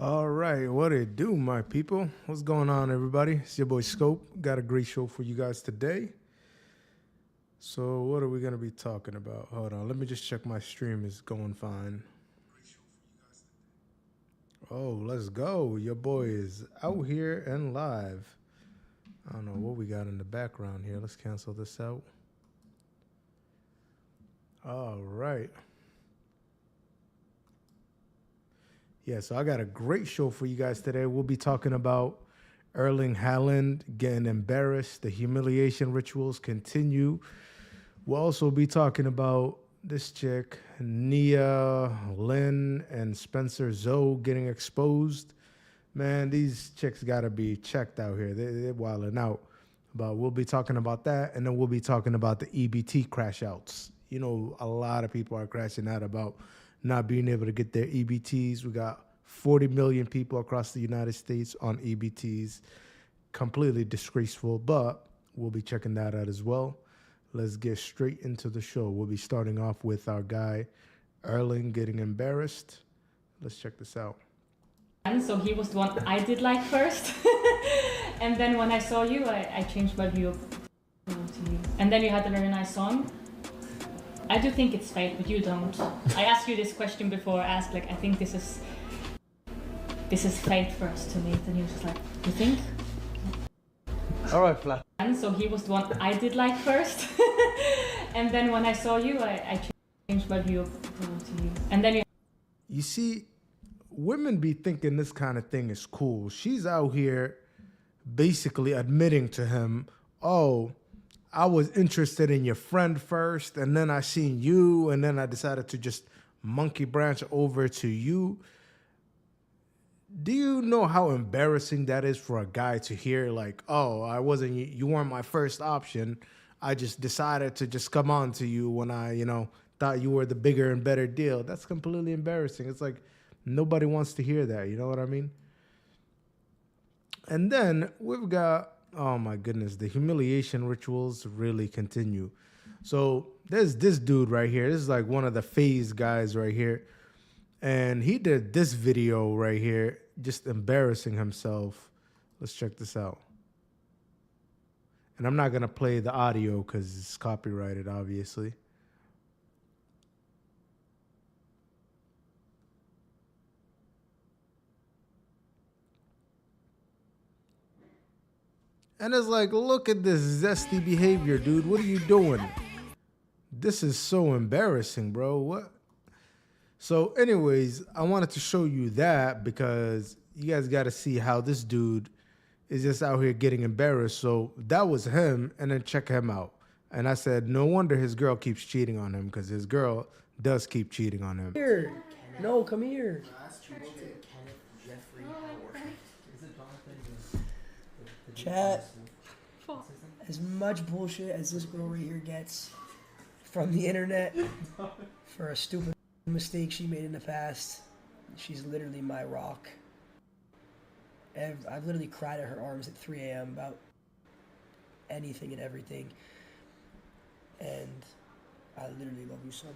All right, what it do, my people? What's going on, everybody? It's your boy Scope. Got a great show for you guys today. So, what are we gonna be talking about? Hold on, let me just check my stream is going fine. Oh, let's go! Your boy is out here and live. I don't know what we got in the background here. Let's cancel this out. All right. Yeah, so I got a great show for you guys today. We'll be talking about Erling Haaland getting embarrassed. The humiliation rituals continue. We'll also be talking about this chick, Nia, Lynn, and Spencer Zoe getting exposed. Man, these chicks got to be checked out here. They're wilding out. But we'll be talking about that, and then we'll be talking about the EBT crash outs. You know, a lot of people are crashing out about not being able to get their EBTs. We got 40 million people across the United States on EBTs. Completely disgraceful, but we'll be checking that out as well. Let's get straight into the show. We'll be starting off with our guy, Erling, getting embarrassed. Let's check this out. And so he was the one I did like first. And then when I saw you, I changed my view to you. And then you had a very nice song. I do think it's fake, but you don't. I asked you this question before. I asked, like, I think this is fate first to me. And he was just like, you think? All right, flat. And so he was the one I did like first. And then when I saw you, I changed my view to you. And then You see, women be thinking this kind of thing is cool. She's out here basically admitting to him, oh, I was interested in your friend first, and then I seen you, and then I decided to just monkey branch over to you. Do you know how embarrassing that is for a guy to hear? Like, oh, you weren't my first option. I just decided to just come on to you when I, thought you were the bigger and better deal. That's completely embarrassing. It's like nobody wants to hear that. You know what I mean? And then we've got, oh my goodness, the humiliation rituals really continue. So there's this dude right here. This is like one of the FaZe guys right here. And he did this video right here, just embarrassing himself. Let's check this out. And I'm not going to play the audio because it's copyrighted, obviously. And it's like, look at this zesty behavior, dude. What are you doing? This is so embarrassing, bro. What? So anyways, I wanted to show you that because you guys got to see how this dude is just out here getting embarrassed. So that was him, and then check him out. And I said, no wonder his girl keeps cheating on him, because his girl does keep cheating on him. Here. No, come here. Chat, as much bullshit as this girl right here gets from the internet for a stupid mistake she made in the past, she's literally my rock. I've literally cried at her arms at 3 a.m. about anything and everything. And I literally love you, son.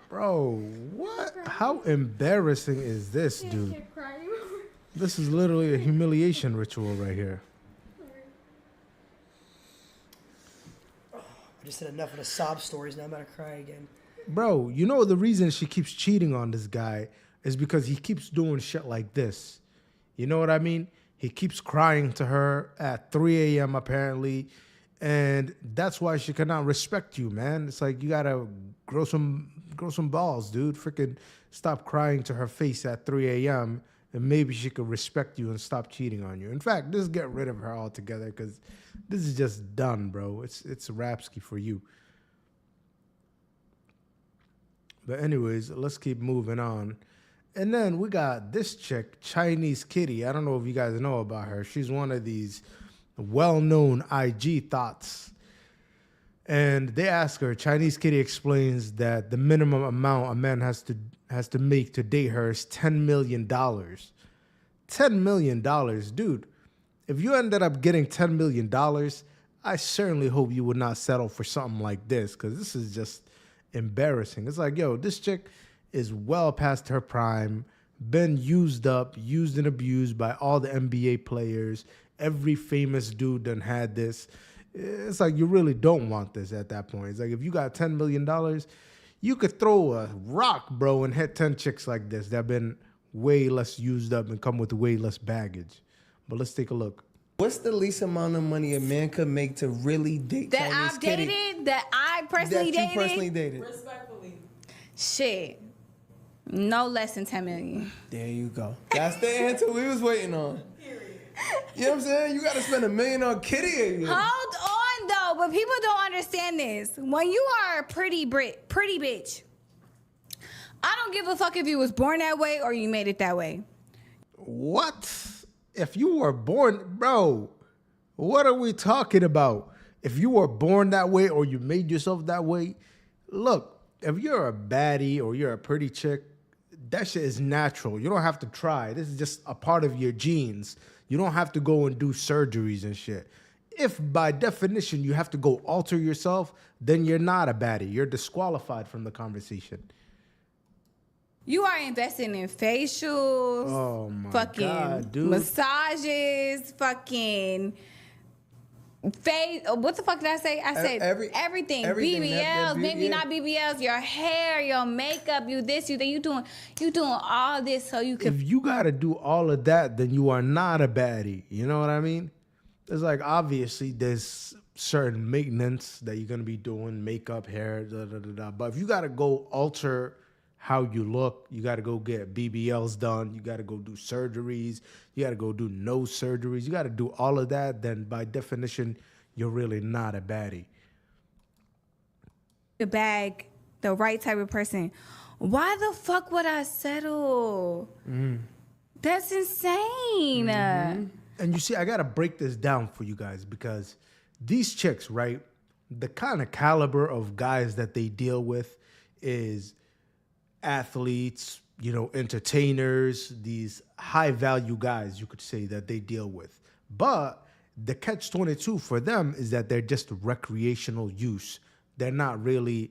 Bro, what? How embarrassing is this, dude? This is literally a humiliation ritual right here. I just said enough of the sob stories. Now I'm about to cry again. Bro, you know the reason she keeps cheating on this guy is because he keeps doing shit like this. You know what I mean? He keeps crying to her at 3 a.m. apparently, and that's why she cannot respect you, man. It's like you gotta grow some balls, dude. Freaking stop crying to her face at 3 a.m. and maybe she could respect you and stop cheating on you. In fact, just get rid of her altogether because this is just done, bro. It's Rapsky for you. But anyways, let's keep moving on. And then we got this chick, Chinese Kitty. I don't know if you guys know about her. She's one of these well-known IG thoughts. And they ask her, Chinese Kitty explains that the minimum amount a man has to make to date her is $10 million. $10 million, dude. If you ended up getting $10 million, I certainly hope you would not settle for something like this, because this is just embarrassing. It's like, yo, this chick is well past her prime, been used up, used and abused by all the NBA players. Every famous dude done had this. It's like you really don't want this at that point. It's like if you got $10 million, you could throw a rock, bro, and hit 10 chicks like this that have been way less used up and come with way less baggage. But let's take a look. What's the least amount of money a man could make to really date That Chinese I've kitty? dated, that I personally That you dated. personally dated. Respectfully. Shit. No less than 10 million. There you go. That's the answer we was waiting on. You know what I'm saying? You got to spend $1 million on kitty. Hold on though, but people don't understand this. When you are a pretty bitch, I don't give a fuck if you was born that way or you made it that way. What? If you were born, bro, what are we talking about? If you were born that way or you made yourself that way, look, if you're a baddie or you're a pretty chick, that shit is natural. You don't have to try. This is just a part of your genes. You don't have to go and do surgeries and shit. If by definition you have to go alter yourself, then you're not a baddie. You're disqualified from the conversation. You are investing in facials, Oh my fucking God, dude. massages, fucking face. What the fuck did I say? I said everything. everything, BBLs, maybe yeah. not BBLs. Your hair, your makeup, you this, you that. You doing all this so you can. If you got to do all of that, then you are not a baddie. You know what I mean? It's like, obviously, there's certain maintenance that you're going to be doing, makeup, hair, da. But if you got to go alter how you look, you got to go get BBLs done, you got to go do surgeries, you got to go do nose surgeries, you got to do all of that, then by definition, you're really not a baddie. The bag, the right type of person. Why the fuck would I settle? That's insane. And you see, I got to break this down for you guys because these chicks, right, the kind of caliber of guys that they deal with is athletes, you know, entertainers, these high value guys, you could say, that they deal with. But the catch-22 for them is that they're just recreational use. They're not really,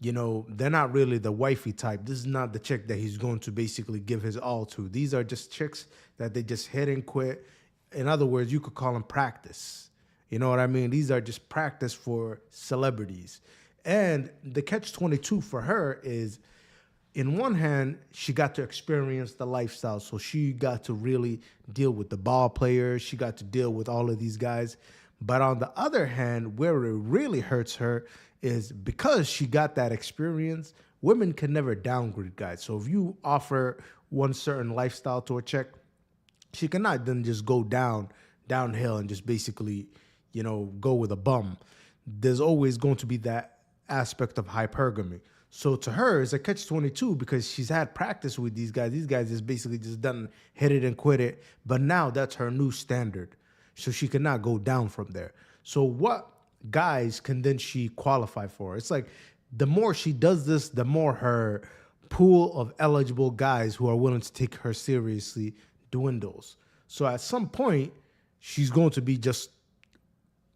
you know, they're not really the wifey type. This is not the chick that he's going to basically give his all to. These are just chicks that they just hit and quit. In other words, you could call them practice. You know what I mean? These are just practice for celebrities. And the catch-22 for her is, in one hand, she got to experience the lifestyle. So she got to really deal with the ball players. She got to deal with all of these guys. But on the other hand, where it really hurts her is because she got that experience, women can never downgrade guys. So if you offer one certain lifestyle to a chick, she cannot then just go downhill and just basically, you know, go with a bum. There's always going to be that aspect of hypergamy. So to her, it's a catch-22 because she's had practice with these guys. These guys is basically just done hit it and quit it. But now that's her new standard. So she cannot go down from there. So what guys can then she qualify for? It's like the more she does this, the more her pool of eligible guys who are willing to take her seriously dwindles. So at some point, she's going to be just,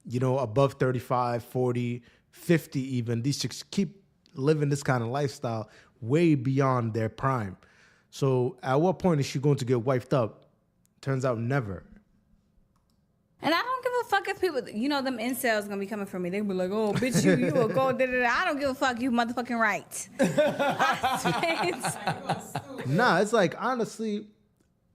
you know, above 35, 40, 50 even. These chicks keep living this kind of lifestyle way beyond their prime. So at what point is she going to get wifed up? Turns out never. And I don't give a fuck if people, you know, them incels gonna be coming for me. They be like, oh, bitch, you a go, da-da-da. I don't give a fuck, you motherfucking right. Nah, it's like, honestly,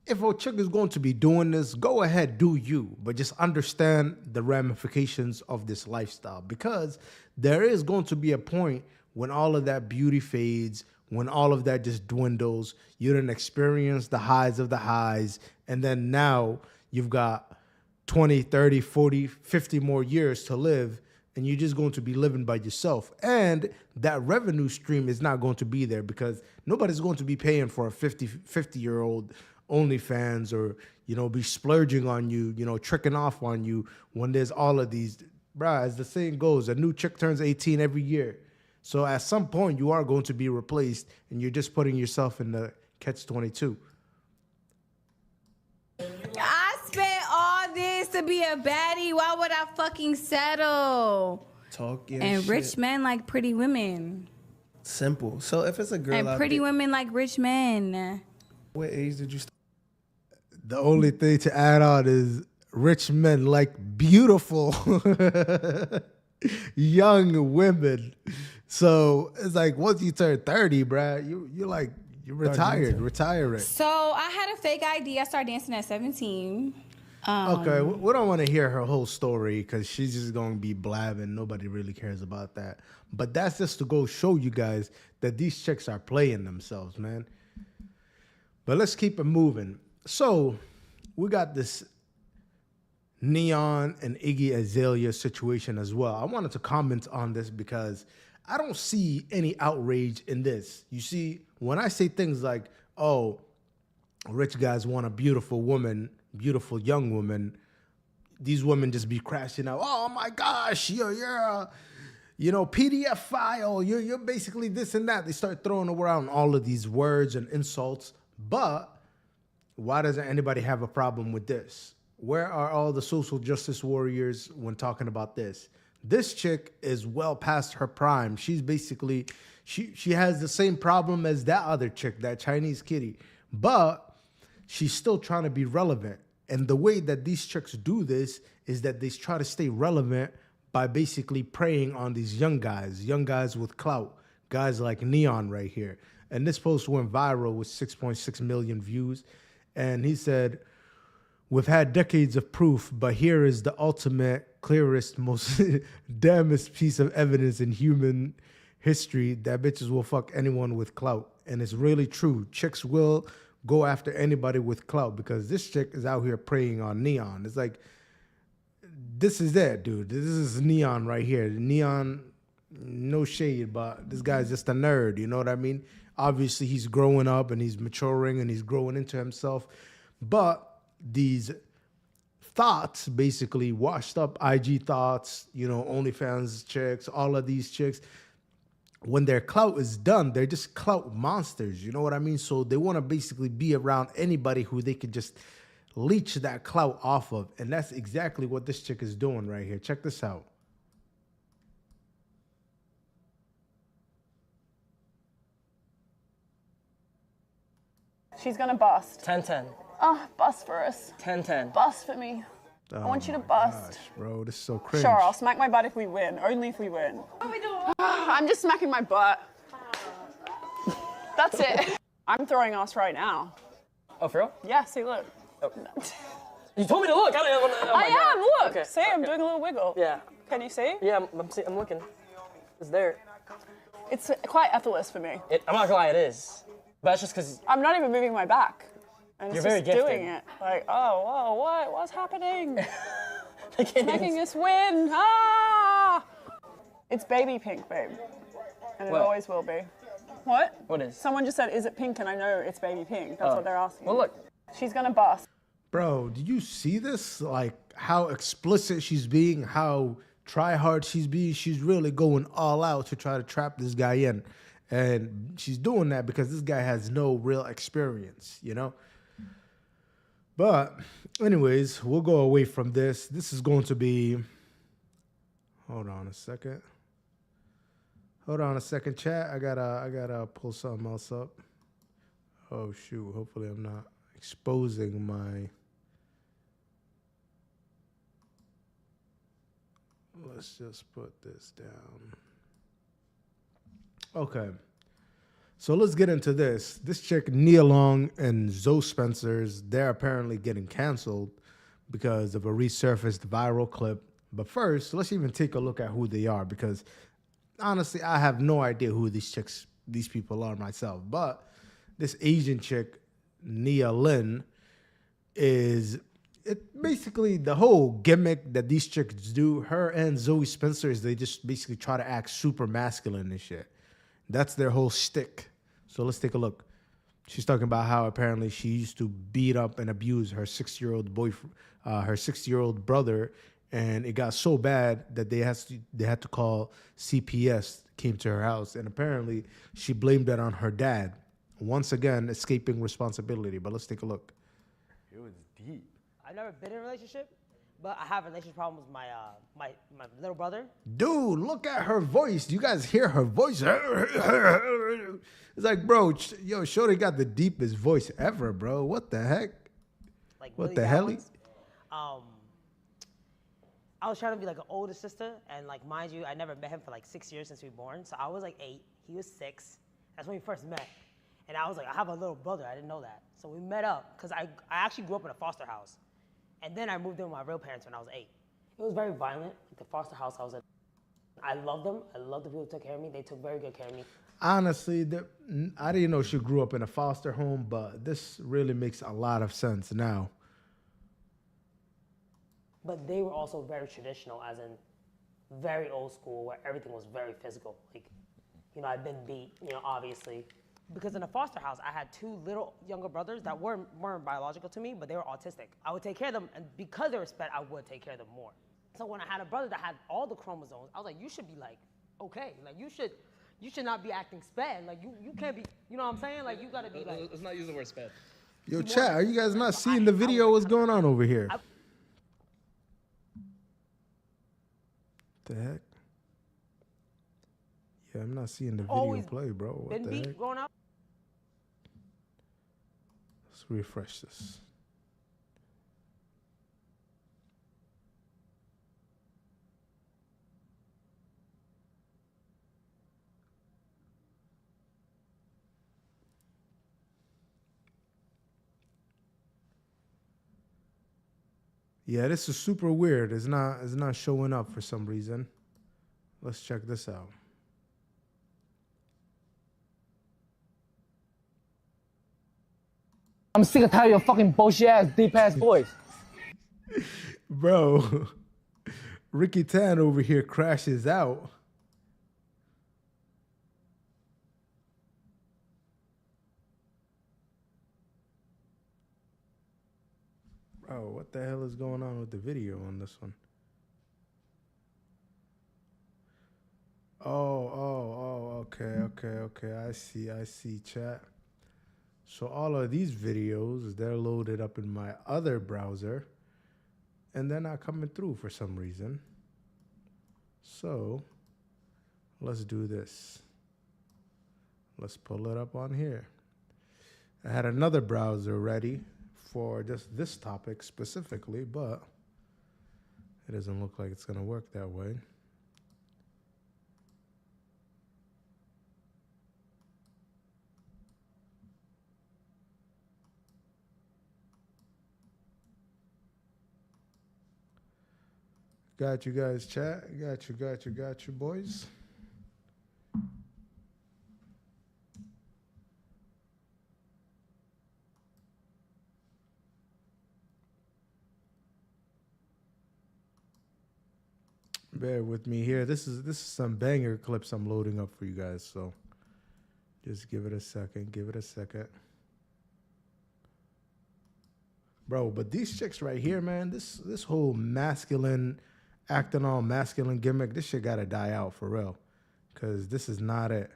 if a chick is going to be doing this, go ahead, do you. But just understand the ramifications of this lifestyle. Because there is going to be a point when all of that beauty fades, when all of that just dwindles, you didn't experience the highs of the highs, and then now you've got 20, 30, 40, 50 more years to live, and you're just going to be living by yourself. And that revenue stream is not going to be there because nobody's going to be paying for a 50-year-old OnlyFans or, you know, be splurging on you, you know, tricking off on you when there's all of these. Bruh, as the saying goes, a new chick turns 18 every year. So at some point, you are going to be replaced, and you're just putting yourself in the catch-22. I spent all this to be a baddie. Why would I fucking settle? Talk your And shit. rich men like pretty women. Simple. So if it's a girl And out pretty there, women like rich men. What age did you start? The only thing to add on is rich men like beautiful young women. So it's like once you turn 30, bruh, you're retired, retiring. So I had a fake ID. I started dancing at 17. Okay, we don't want to hear her whole story because she's just going to be blabbing. Nobody really cares about that. But that's just to go show you guys that these chicks are playing themselves, man. But let's keep it moving. So we got this Neon and Iggy Azalea situation as well. I wanted to comment on this because I don't see any outrage in this. You see, when I say things like, oh, rich guys want a beautiful woman, beautiful young woman, these women just be crashing out. Oh my gosh, you're a, PDF file. You're basically this and that. They start throwing around all of these words and insults. But why doesn't anybody have a problem with this? Where are all the social justice warriors when talking about this? This chick is well past her prime. She's basically, she has the same problem as that other chick, that Chinese kitty. But she's still trying to be relevant. And the way that these chicks do this is that they try to stay relevant by basically preying on these young guys with clout, guys like Neon right here. And this post went viral with 6.6 million views. And he said, we've had decades of proof, but here is the ultimate, clearest, most damnest piece of evidence in human history that bitches will fuck anyone with clout. And it's really true. Chicks will go after anybody with clout because this chick is out here preying on Neon. It's like, this is it, dude. This is Neon right here. Neon, no shade, but this guy's just a nerd. You know what I mean? Obviously, he's growing up and he's maturing and he's growing into himself. But these thoughts, basically washed up IG thoughts, OnlyFans chicks, all of these chicks, when their clout is done, they're just clout monsters. You know what I mean? So they want to basically be around anybody who they could just leech that clout off of. And that's exactly what this chick is doing right here. Check this out. She's gonna bust. 10-10. Oh, bust for us. 10-10. Bust for me. Oh, I want you to bust. Gosh, bro, this is so cringe. Sure, I'll smack my butt if we win. Only if we win. What are we doing? I'm just smacking my butt. That's it. I'm throwing us right now. Oh, for real? Yeah, see, look. Oh. You told me to look. I am, look. Okay. See, I'm doing a little wiggle. Yeah. Can you see? Yeah, I'm looking. It's there. It's quite effortless for me. I'm not gonna lie, it is. But that's just because I'm not even moving my back. And you're it's very just gifted. doing it. Like, oh, whoa, what? What's happening? I can't Making even... us win. Ah! It's baby pink, babe. And it What? always will be. What? What is? Someone just said, is it pink? And I know it's baby pink. That's what they're asking. Well, look. She's gonna bust. Bro, did you see this? Like how explicit she's being, how try hard she's being. She's really going all out to try to trap this guy in. And she's doing that because this guy has no real experience, But anyways, we'll go away from this. This is going to be, hold on a second, chat. I gotta pull something else up. Oh shoot, hopefully I'm not exposing my, let's just put this down. Okay, so let's get into this. This chick, Nia Long and Zoe Spencer's, they're apparently getting canceled because of a resurfaced viral clip. But first, let's even take a look at who they are because honestly, I have no idea who these people are myself. But this Asian chick, Nia Lin, basically the whole gimmick that these chicks do, her and Zoe Spencer, is they just basically try to act super masculine and shit. That's their whole shtick. So let's take a look. She's talking about how apparently she used to beat up and abuse her 6-year-old boyfriend, her 6-year-old brother, and it got so bad that they had to call CPS. Came to her house, and apparently she blamed that on her dad. Once again, escaping responsibility. But let's take a look. It was deep. I've never been in a relationship, but I have relationship problems with my little brother. Dude, look at her voice. Do you guys hear her voice? It's like, bro, yo, Shorty got the deepest voice ever, bro. What the heck? Like What really the bad hell? ones. I was trying to be like an older sister, and like mind you, I never met him for like 6 years since we were born. So I was like 8, he was 6. That's when we first met. And I was like, I have a little brother. I didn't know that. So we met up because I actually grew up in a foster house, and then I moved in with my real parents when I was 8. It was very violent. Like the foster house I was in. I loved them. I loved the people who took care of me. They took very good care of me. Honestly, I didn't know she grew up in a foster home, but this really makes a lot of sense now. But they were also very traditional, as in very old school, where everything was very physical. Like, you know, I'd been beat, you know, obviously. Because in a foster house, I had 2 little younger brothers that weren't biological to me, but they were autistic. I would take care of them, and because they were sped, I would take care of them more. So when I had a brother that had all the chromosomes, I was like, you should be like, okay, like you should not be acting sped. Like you can't be, you know what I'm saying? Like you gotta be like. Let's not use the word sped. Yo, chat, are you guys not seeing the video? What's going on over here? The heck? Yeah, I'm not seeing the video play, bro. What Been the beat heck? growing up. Let's refresh this. Yeah, this is super weird. It's not showing up for some reason. Let's check this out. I'm sick and tired of your fucking bullshit ass, deep ass voice. Bro, Ricky Tan over here crashes out. Bro, what the hell is going on with the video on this one? Oh, okay. I see, chat. So all of these videos, they're loaded up in my other browser, and they're not coming through for some reason. So let's do this. Let's pull it up on here. I had another browser ready for just this topic specifically, but it doesn't look like it's gonna work that way. Got you guys, chat. Got you, boys. Bear with me here. This is some banger clips I'm loading up for you guys, so just give it a second. Bro, but these chicks right here, man, this whole masculine, acting all masculine gimmick, this shit gotta die out for real. Cause this is not it.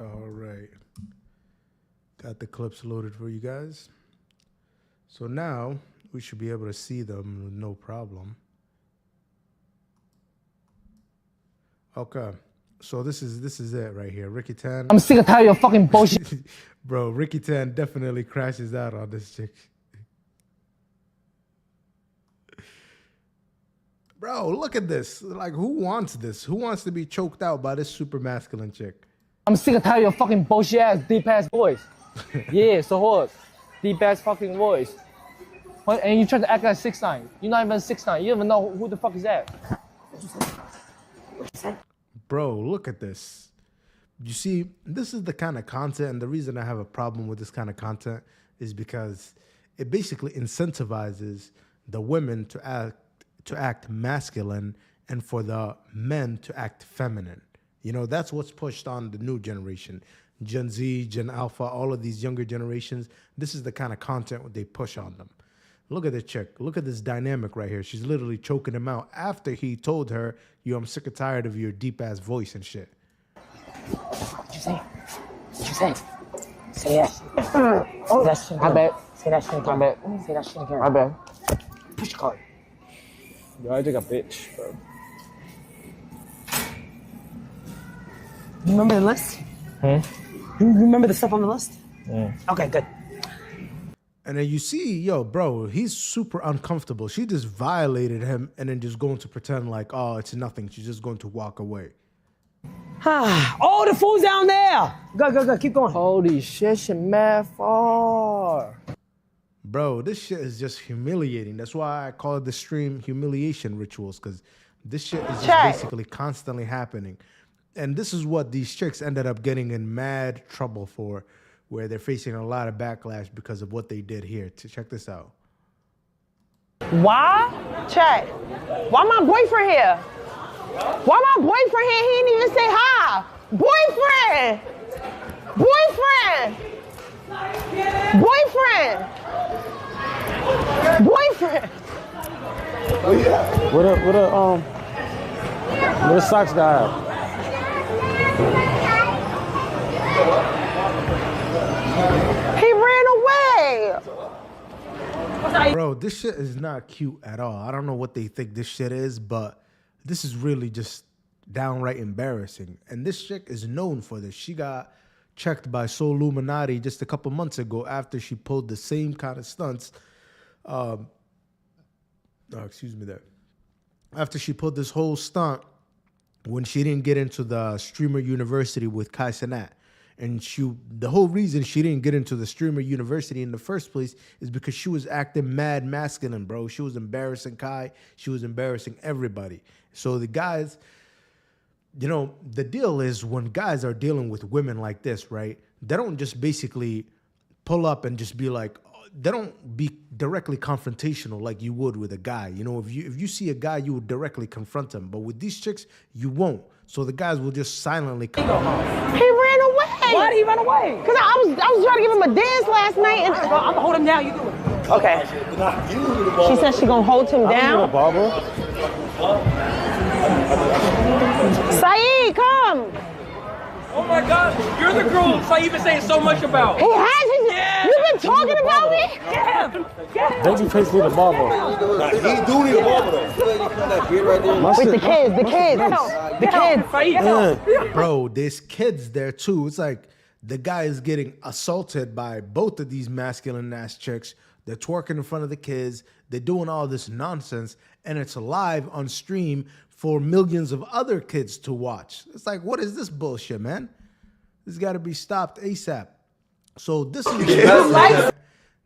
All right. Got the clips loaded for you guys. So now we should be able to see them with no problem. Okay. So this is it right here. Ricky Tan. I'm sick and tired of your fucking bullshit. Bro, Ricky Tan definitely crashes out on this chick. Bro, look at this. Like, who wants this? Who wants to be choked out by this super masculine chick? I'm sick and tired of your fucking bullshit ass, deep ass voice. Yeah, so what? Deep ass fucking voice. And you try to act like 6'9". You're not even 6'9". You don't even know who the fuck is that. bro, look at this. You see, this is the kind of content, and the reason I have a problem with this kind of content is because it basically incentivizes the women to act masculine and for the men to act feminine. You know, that's what's pushed on the new generation. Gen Z, Gen Alpha, all of these younger generations, this is the kind of content they push on them. Look at this chick. Look at this dynamic right here. She's literally choking him out after he told her, yo, I'm sick and tired of your deep-ass voice and shit. What'd you say? What'd you say? Say that. Oh, that shit. I bet. Say that shit again. I bet. Say that shit again. I bet. Push card. Yo, I think a bitch, bro. You remember the list? Hmm? You remember the stuff on the list? Yeah. Okay, good. And then you see, yo, bro, he's super uncomfortable. She just violated him and then just going to pretend like, oh, it's nothing. She's just going to walk away. Oh, the fool's down there. Go. Keep going. Holy shit, she mad far. Bro, this shit is just humiliating. That's why I call the stream humiliation rituals, because this shit is just basically constantly happening. And this is what these chicks ended up getting in mad trouble for, where they're facing a lot of backlash because of what they did here. Check this out. Why? Chat. Why my boyfriend here? Why my boyfriend here? He didn't even say hi. Boyfriend! Boyfriend! Boyfriend! Boyfriend! What a socks guy have? He ran away! Bro, this shit is not cute at all. I don't know what they think this shit is, but this is really just downright embarrassing. And this chick is known for this. She got checked by Soul Illuminati just a couple months ago after she pulled the same kind of stunts. Excuse me there. After she pulled this whole stunt when she didn't get into the streamer university with Kai Cenat. And the whole reason she didn't get into the streamer university in the first place is because she was acting mad masculine, bro. She was embarrassing Kai. She was embarrassing everybody. So the guys, you know, the deal is when guys are dealing with women like this, right? They don't just basically pull up and just be like, they don't be directly confrontational like you would with a guy. You know, if you see a guy, you would directly confront him. But with these chicks, you won't. So the guys will just silently come off. He ran away! Why did he run away? Because I was trying to give him a dance last night and I'm gonna hold him down, you do it. okay. She said she gonna hold him down. Saeed, come! Oh my God, you're the girl Saeed been saying so much about. He has his. Yeah. You've been talking about me? Yeah. Babyface need a barber. He do need a barber though. With the kids. Bro, there's kids there too. It's like the guy is getting assaulted by both of these masculine ass chicks. They're twerking in front of the kids. They're doing all this nonsense, and it's live on stream for millions of other kids to watch. It's like, what is this bullshit, man? This got to be stopped ASAP. So this is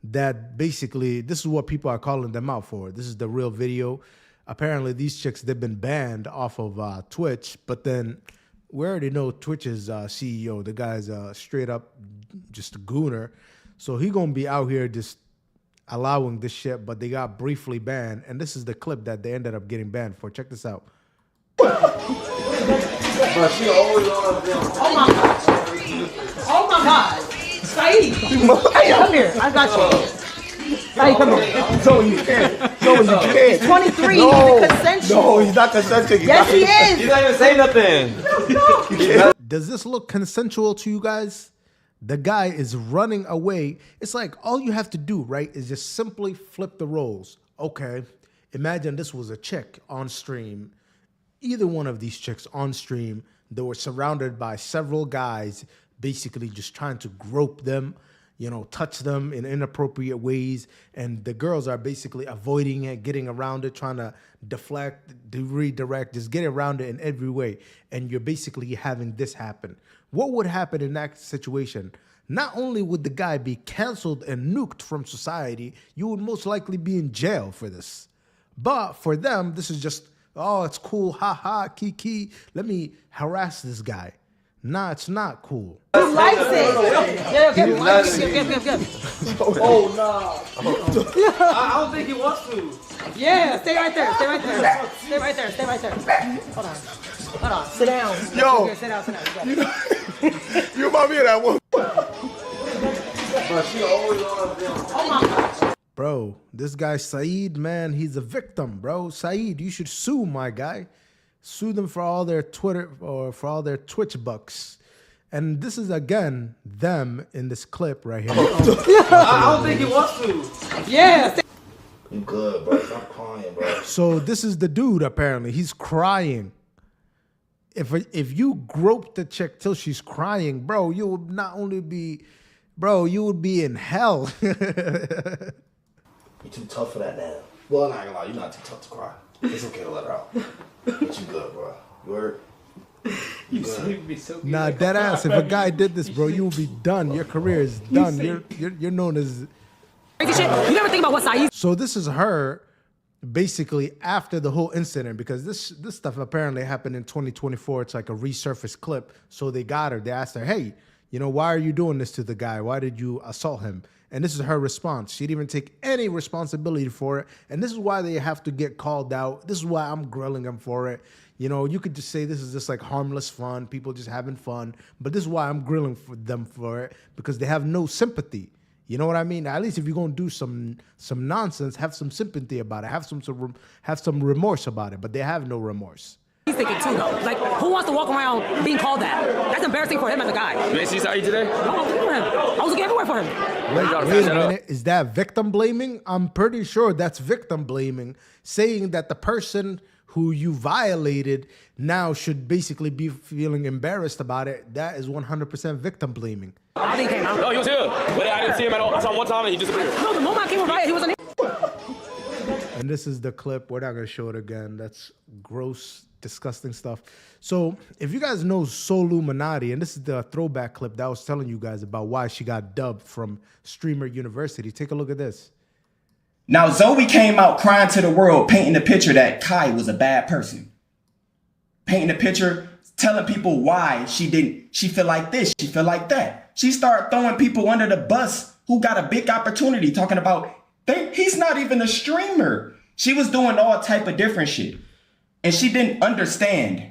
that basically, this is what people are calling them out for. This is the real video. Apparently, these chicks, they've been banned off of Twitch, but then we already know Twitch's CEO. The guy's straight up just a gooner. So he gonna be out here just allowing this shit, but they got briefly banned. And this is the clip that they ended up getting banned for. Check this out. Oh my God. Saeed. Come here. I got you. Saeed, come here. So you can't. So you can't. He's 23. He's consensual. No, he's not consensual. Yes, he is. He's not even saying nothing. Does this look consensual to you guys? The guy is running away. It's like all you have to do, right, is just simply flip the roles. Okay, imagine this was a chick on stream. Either one of these chicks on stream, they were surrounded by several guys basically just trying to grope them, you know, touch them in inappropriate ways. And the girls are basically avoiding it, getting around it, trying to deflect, redirect, just get around it in every way. And you're basically having this happen. What would happen in that situation? Not only would the guy be canceled and nuked from society, you would most likely be in jail for this. But for them, this is just Oh, it's cool. Ha ha, kiki. Let me harass this guy. Nah, it's not cool. He likes it. Yeah, give. Oh no! I don't think he wants to. Yeah, stay right there. Stay right there. Stay right there. Stay right there. Hold on. Hold on. Sit down. Yo. Sit down. Sit down. You remind me of that one. But she always on them. Oh my God. Bro, this guy Saeed, man, he's a victim, bro. Saeed, you should sue my guy. Sue them for all their Twitter or for all their Twitch bucks. And this is again them in this clip right here. I don't think he wants to. Yeah. You good, bro. Stop crying, bro. So this is the dude apparently. He's crying. If you grope the chick till she's crying, bro, you would not only be, bro, you would be in hell. You too tough for that now. Well, I'm not gonna lie, you're not too tough to cry. It's okay to let her out. But you good, bro. You heard? You good. Nah, dead ass. If a guy did this, bro, you will be done. Your career is done. You're known as. Crazy shit. You never think about what Saeed. So this is her, basically after the whole incident, because this stuff apparently happened in 2024. It's like a resurfaced clip. So they got her. They asked her, hey, you know, why are you doing this to the guy? Why did you assault him? And this is her response. She didn't even take any responsibility for it. And this is why they have to get called out. This is why I'm grilling them for it. You know, you could just say this is just like harmless fun, people just having fun. But this is why I'm grilling them for it, because they have no sympathy. You know what I mean? At least if you're gonna do some nonsense, have some sympathy about it, have some remorse about it. But they have no remorse. He's thinking too, though. Like, who wants to walk around being called that? That's embarrassing for him as a guy. You ain't see Saeed today? No, I was looking for him. I was looking everywhere for him. Wait a minute. Is that victim blaming? I'm pretty sure that's victim blaming, saying that the person who you violated now should basically be feeling embarrassed about it. That is 100% victim blaming. I think he came out. No, he was here. But I didn't see him at all. I saw him one time and he disappeared. No, the moment I came over, he wasn't here. And this is the clip. We're not going to show it again. That's gross, disgusting stuff. So if you guys know Soluminati, and this is the throwback clip that I was telling you guys about why she got dubbed from Streamer University. Take a look at this. Now, Zoe came out crying to the world, painting the picture that Kai was a bad person. Painting the picture, telling people why she feel like this, she feel like that. She started throwing people under the bus who got a big opportunity, talking about, he's not even a streamer. She was doing all type of different shit. And she didn't understand.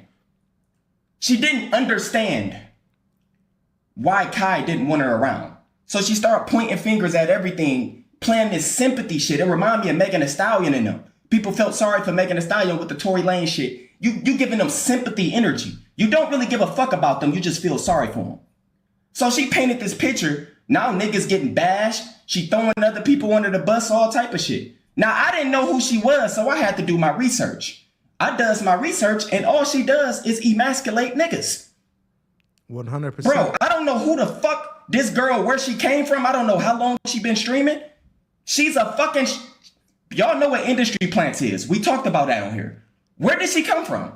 She didn't understand why Kai didn't want her around. So she started pointing fingers at everything, playing this sympathy shit. It reminded me of Megan Thee Stallion and them. People felt sorry for Megan Thee Stallion with the Tory Lane shit. You giving them sympathy energy. You don't really give a fuck about them. You just feel sorry for them. So she painted this picture. Now niggas getting bashed. She throwing other people under the bus, all type of shit. Now I didn't know who she was, so I had to do my research. I does my research, and all she does is emasculate niggas. 100%. Bro, I don't know who the fuck this girl, where she came from. I don't know how long she been streaming. She's a fucking... Y'all know what industry plants is. We talked about that on here. Where did she come from?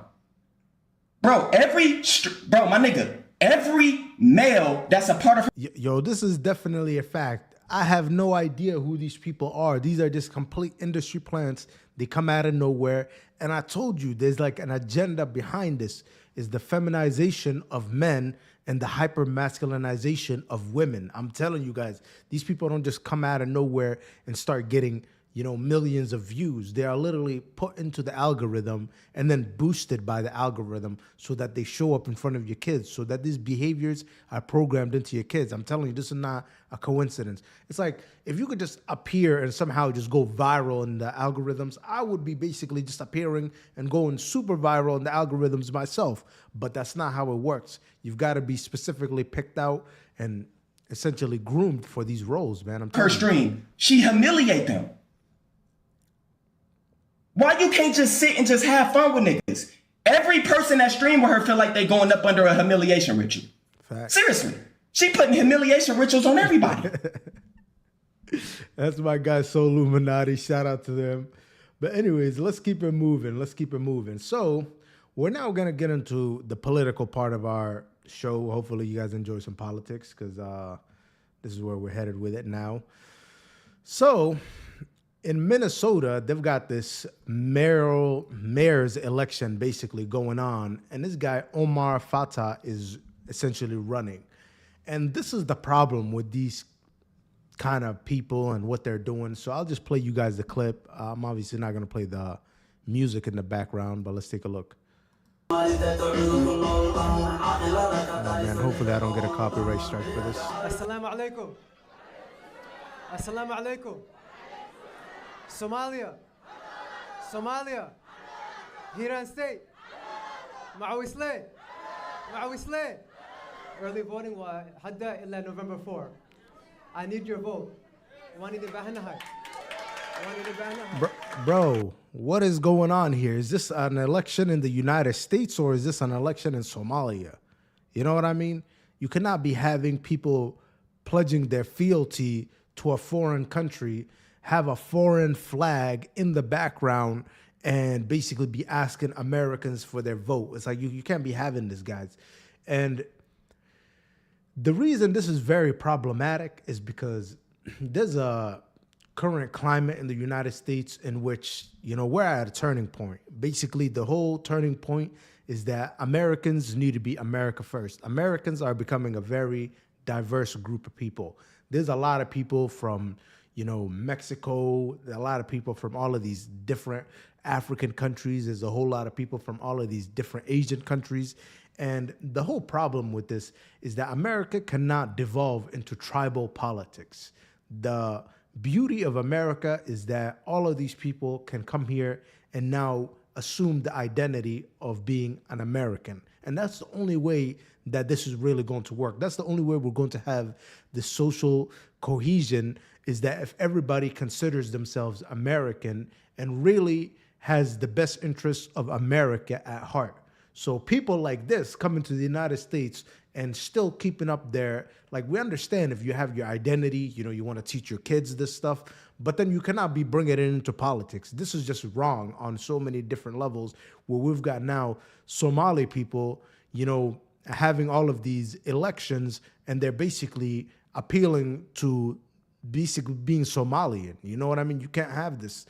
Bro, my nigga, every male that's a part of her... Yo, this is definitely a fact. I have no idea who these people are. These are just complete industry plants. They come out of nowhere. And I told you, there's like an agenda behind this. Is the feminization of men and the hyper masculinization of women. I'm telling you guys, these people don't just come out of nowhere and start getting, you know, millions of views. They are literally put into the algorithm and then boosted by the algorithm so that they show up in front of your kids, so that these behaviors are programmed into your kids. I'm telling you, this is not a coincidence. It's like, if you could just appear and somehow just go viral in the algorithms, I would be basically just appearing and going super viral in the algorithms myself. But that's not how it works. You've got to be specifically picked out and essentially groomed for these roles, man. I'm telling her stream. She humiliate them. Why you can't just sit and just have fun with niggas? Every person that stream with her feel like they going up under a humiliation ritual. Fact. Seriously. She putting humiliation rituals on everybody. That's my guy, Soluminati. Shout out to them. But anyways, let's keep it moving. Let's keep it moving. So we're now going to get into the political part of our show. Hopefully you guys enjoy some politics, because this is where we're headed with it now. So in Minnesota, they've got this mayor's election basically going on, and this guy Omar Fatah is essentially running. And this is the problem with these kind of people and what they're doing. So I'll just play you guys the clip. I'm obviously not going to play the music in the background, but let's take a look. Oh, man, hopefully I don't get a copyright strike for this. Assalamu alaikum. Assalamu alaikum. Somalia. Somalia. Hiran State. Ma'awisle. Ma'awisle. Early voting was hadda illa November 4. I need your vote. Bro, what is going on here? Is this an election in the United States or is this an election in Somalia? You know what I mean? You cannot be having people pledging their fealty to a foreign country, have a foreign flag in the background, and basically be asking Americans for their vote. It's like you can't be having this, guys. And the reason this is very problematic is because there's a current climate in the United States in which, you know, we're at a turning point. Basically, the whole turning point is that Americans need to be America first. Americans are becoming a very diverse group of people. There's a lot of people from, you know, Mexico, a lot of people from all of these different African countries. There's a whole lot of people from all of these different Asian countries. And the whole problem with this is that America cannot devolve into tribal politics. The beauty of America is that all of these people can come here and now assume the identity of being an American. And that's the only way that this is really going to work. That's the only way we're going to have the social cohesion, is that if everybody considers themselves American and really has the best interests of America at heart. So people like this coming to the United States and still keeping up their, like, we understand if you have your identity, you know, you want to teach your kids this stuff, but then you cannot be bringing it into politics. This is just wrong on so many different levels, where we've got now Somali people, you know, having all of these elections, and they're basically appealing to basically being Somalian. You know what I mean? You can't have this.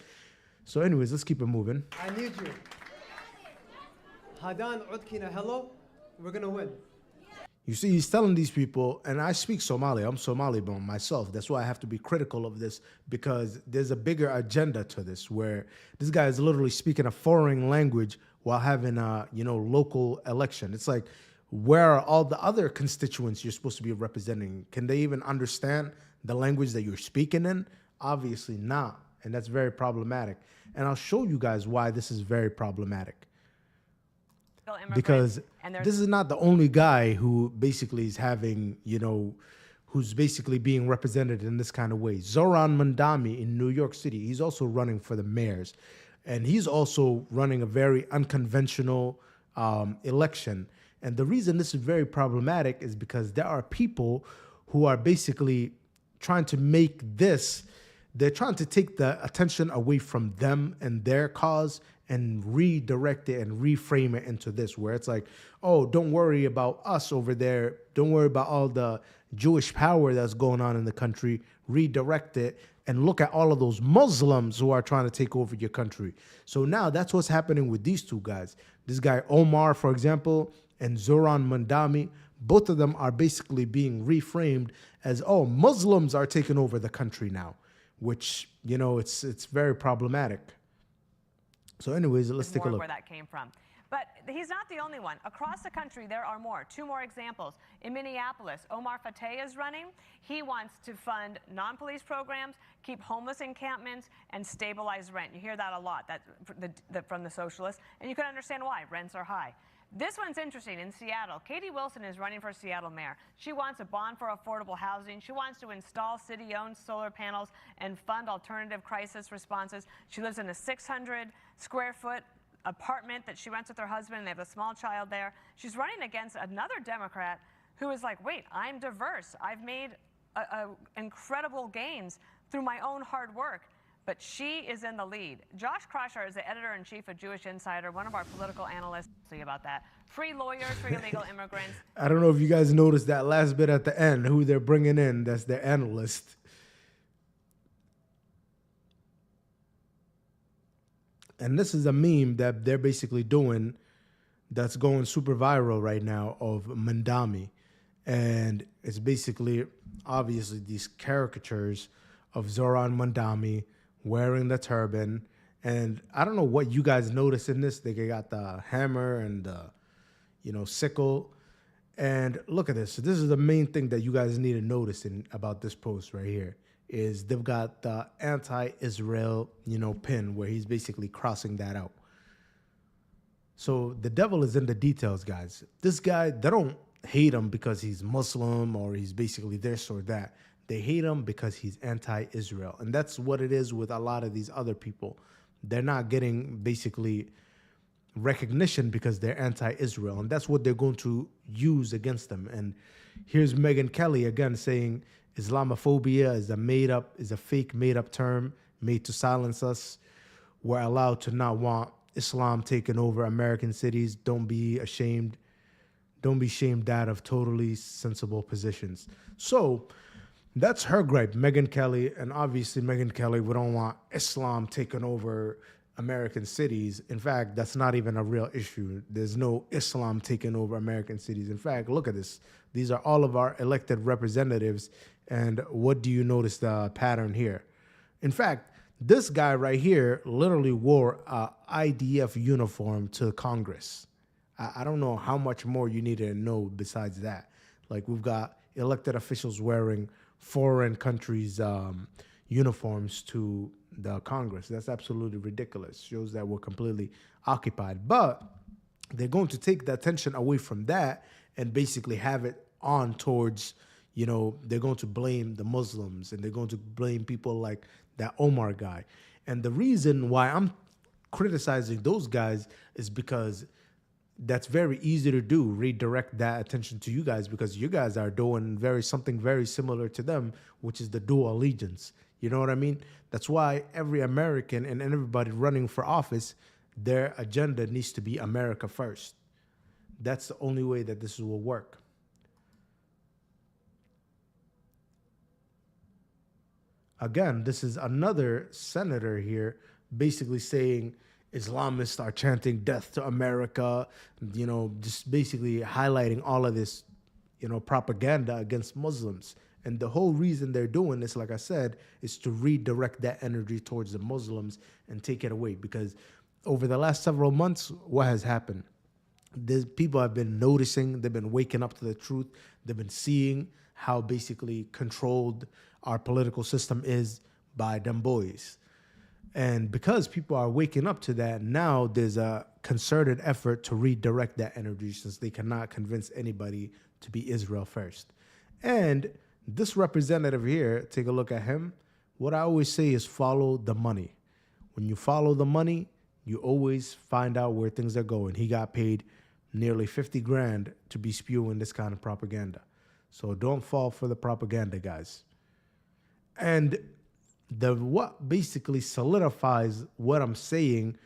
So anyways, let's keep it moving. I need you. Hadan Udkina, hello. We're going to win. You see, he's telling these people, and I speak Somali. I'm Somali born myself. That's why I have to be critical of this, because there's a bigger agenda to this, where this guy is literally speaking a foreign language while having a, you know, local election. It's like, where are all the other constituents you're supposed to be representing? Can they even understand the language that you're speaking in? Obviously not. And that's very problematic. And I'll show you guys why this is very problematic. Because this is not the only guy who basically is having, you know, who's basically being represented in this kind of way. Zoran Mandami in New York City, he's also running for the mayors. And he's also running a very unconventional election. And the reason this is very problematic is because there are people who are basically trying to make this, they're trying to take the attention away from them and their cause and redirect it and reframe it into this, where it's like, oh, don't worry about us over there. Don't worry about all the Jewish power that's going on in the country. Redirect it and look at all of those Muslims who are trying to take over your country. So now that's what's happening with these two guys. This guy Omar, for example, and Zoran Mandami, both of them are basically being reframed as, oh, Muslims are taking over the country now, which, you know, it's very problematic. So anyways, let's take a look. Where that came from. But he's not the only one. Across the country, there are more. Two more examples. In Minneapolis, Omar Fateh is running. He wants to fund non-police programs, keep homeless encampments, and stabilize rent. You hear that a lot from the socialists, and you can understand why. Rents are high. This one's interesting. In Seattle, Katie Wilson is running for Seattle mayor. She wants a bond for affordable housing. She wants to install city-owned solar panels and fund alternative crisis responses. She lives in a 600-square-foot apartment that she rents with her husband, and they have a small child there. She's running against another Democrat who is like, wait, I'm diverse. I've made incredible gains through my own hard work. But she is in the lead. Josh Krasher is the editor-in-chief of Jewish Insider, one of our political analysts. See about that. Free lawyers for illegal immigrants. I don't know if you guys noticed that last bit at the end, who they're bringing in, that's their analyst. And this is a meme that they're basically doing that's going super viral right now of Mandami. And it's basically, obviously, these caricatures of Zoran Mandami wearing the turban. And I don't know what you guys notice in this. They got the hammer and the, sickle. And look at this. So this is the main thing that you guys need to notice about this post right here is they've got the anti-Israel, pin where he's basically crossing that out. So the devil is in the details, guys. This guy, they don't hate him because he's Muslim or he's basically this or that. They hate him because he's anti-Israel. And that's what it is with a lot of these other people. They're not getting basically recognition because they're anti-Israel. And that's what they're going to use against them. And here's Megyn Kelly again saying Islamophobia is a fake made-up term made to silence us. We're allowed to not want Islam taking over American cities. Don't be ashamed. Don't be shamed out of totally sensible positions. So that's her gripe, Megyn Kelly. And obviously, Megyn Kelly, we don't want Islam taking over American cities. In fact, that's not even a real issue. There's no Islam taking over American cities. In fact, look at this. These are all of our elected representatives. And what do you notice the pattern here? In fact, this guy right here literally wore a IDF uniform to Congress. I don't know how much more you need to know besides that. Like, we've got elected officials wearing foreign countries' uniforms to the Congress. That's absolutely ridiculous. Shows that we're completely occupied. But they're going to take the attention away from that and basically have it on towards, they're going to blame the Muslims and they're going to blame people like that Omar guy. And the reason why I'm criticizing those guys is because that's very easy to do, redirect that attention to you guys, because you guys are doing something very similar to them, which is the dual allegiance. You know what I mean? That's why every American and everybody running for office, their agenda needs to be America first. That's the only way that this will work. Again, this is another senator here basically saying Islamists are chanting death to America, just basically highlighting all of this, propaganda against Muslims. And the whole reason they're doing this, like I said, is to redirect that energy towards the Muslims and take it away. Because over the last several months, what has happened? People have been noticing, they've been waking up to the truth, they've been seeing how basically controlled our political system is by them boys. And because people are waking up to that, now there's a concerted effort to redirect that energy since they cannot convince anybody to be Israel first. And this representative here, take a look at him. What I always say is follow the money. When you follow the money, you always find out where things are going. He got paid nearly 50 grand to be spewing this kind of propaganda. So don't fall for the propaganda, guys. And what basically solidifies what I'm saying,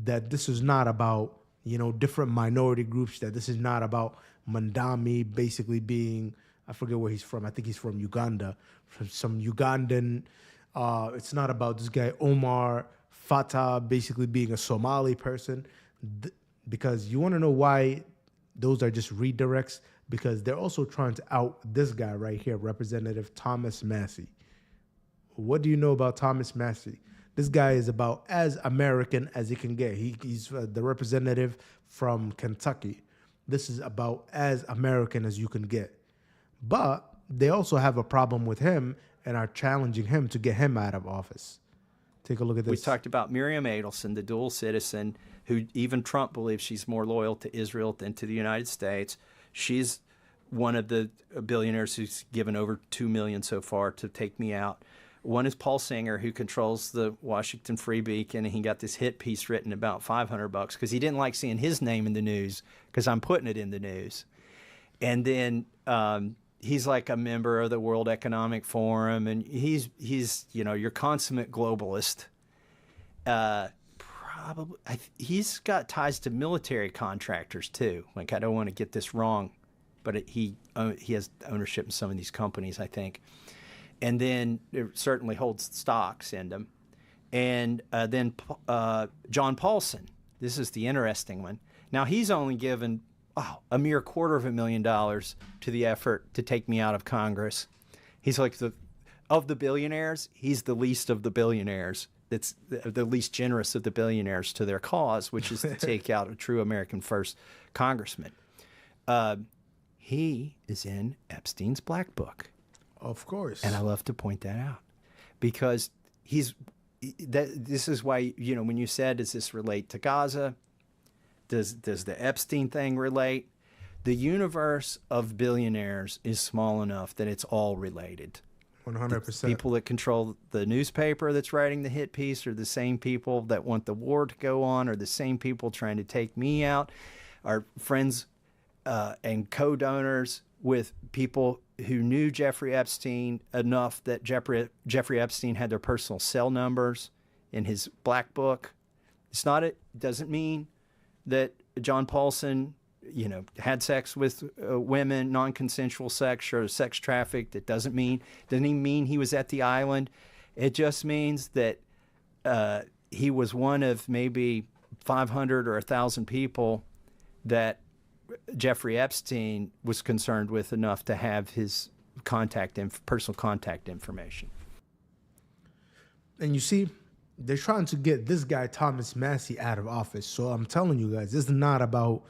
that this is not about, different minority groups, that this is not about Mandami basically being, I forget where he's from. I think he's from Uganda, from some Ugandan. It's not about this guy, Omar Fatah, basically being a Somali person. Because you want to know why those are just redirects? Because they're also trying to out this guy right here, Representative Thomas Massie. What do you know about Thomas Massie? This guy is about as American as he can get. He's the representative from Kentucky. This is about as American as you can get. But they also have a problem with him and are challenging him to get him out of office. Take a look at this. We talked about Miriam Adelson, the dual citizen, who even Trump believes she's more loyal to Israel than to the United States. She's one of the billionaires who's given over $2 million so far to take me out. One is Paul Singer, who controls the Washington Free Beacon, and he got this hit piece written about $500 because he didn't like seeing his name in the news because I'm putting it in the news. And then he's like a member of the World Economic Forum, and he's your consummate globalist. He's got ties to military contractors too. Like, I don't want to get this wrong, but he has ownership in some of these companies, I think. And then it certainly holds stocks in them. And then John Paulson. This is the interesting one. Now, he's only given a mere $250,000 to the effort to take me out of Congress. He's like of the billionaires, he's the least of the billionaires. That's the least generous of the billionaires to their cause, which is to take out a true American first congressman. He is in Epstein's Black Book. Of course. And I love to point that out because this is why, when you said, does this relate to Gaza? Does the Epstein thing relate? The universe of billionaires is small enough that it's all related. 100%. The people that control the newspaper that's writing the hit piece are the same people that want the war to go on, are the same people trying to take me out, are friends and co-donors with people who knew Jeffrey Epstein enough that Jeffrey Epstein had their personal cell numbers in his Black Book. It doesn't mean that John Paulson had sex with women, non-consensual sex, or sex trafficked. It doesn't even mean he was at the island. It just means that he was one of maybe 500 or 1,000 people that Jeffrey Epstein was concerned with enough to have his personal contact information. And you see, they're trying to get this guy, Thomas Massie, out of office. So I'm telling you guys, this is not about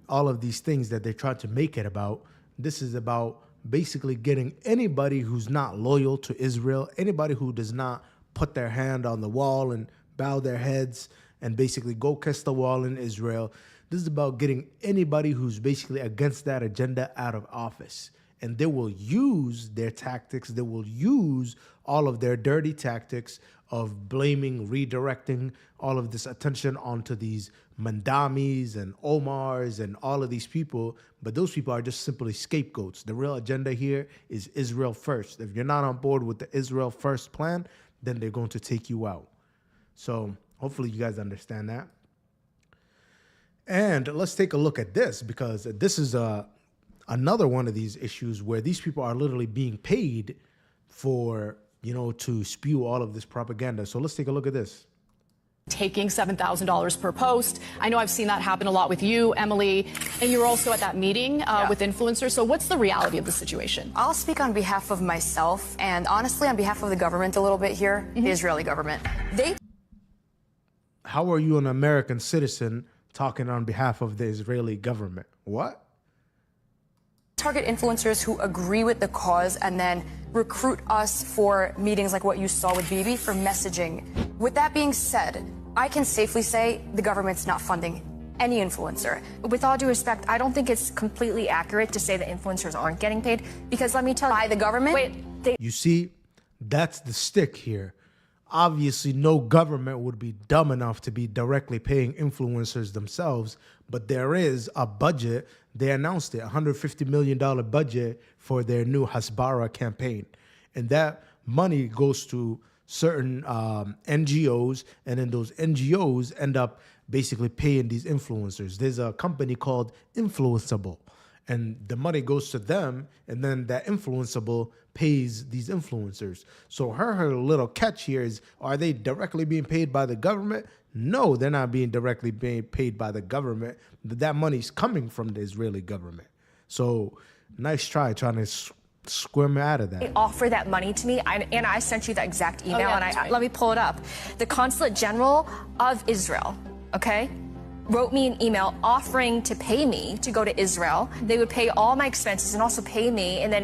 all of these things that they tried to make it about. This is about basically getting anybody who's not loyal to Israel, anybody who does not put their hand on the wall and bow their heads and basically go kiss the wall in Israel. This is about getting anybody who's basically against that agenda out of office. And they will use their tactics. They will use all of their dirty tactics of blaming, redirecting all of this attention onto these Mandamis and Omars and all of these people. But those people are just simply scapegoats. The real agenda here is Israel first. If you're not on board with the Israel first plan, then they're going to take you out. So hopefully you guys understand that. And let's take a look at this, because this is another one of these issues where these people are literally being paid for, to spew all of this propaganda. So let's take a look at this. Taking $7,000 per post. I know I've seen that happen a lot with you, Emily, and you're also at that meeting with influencers. So what's the reality of the situation? I'll speak on behalf of myself and honestly on behalf of the government a little bit here, the Israeli government. How are you an American citizen talking on behalf of the Israeli government? What? Target influencers who agree with the cause and then recruit us for meetings like what you saw with Bibi for messaging. With that being said, I can safely say the government's not funding any influencer. With all due respect, I don't think it's completely accurate to say that influencers aren't getting paid, because let me tell you, by the government, you see, that's the stick here. Obviously, no government would be dumb enough to be directly paying influencers themselves, but there is a budget. They announced it, $150 million budget for their new Hasbara campaign. And that money goes to certain NGOs, and then those NGOs end up basically paying these influencers. There's a company called Influenceable, and the money goes to them, and then that Influenceable pays these influencers. So her little catch here is, are they directly being paid by the government? No, they're not being directly being paid by the government. That money's coming from the Israeli government. So nice trying to squirm out of that. They offer that money to me, and I sent you the exact email, let me pull it up. The Consulate General of Israel, okay, wrote me an email offering to pay me to go to Israel. They would pay all my expenses and also pay me. And then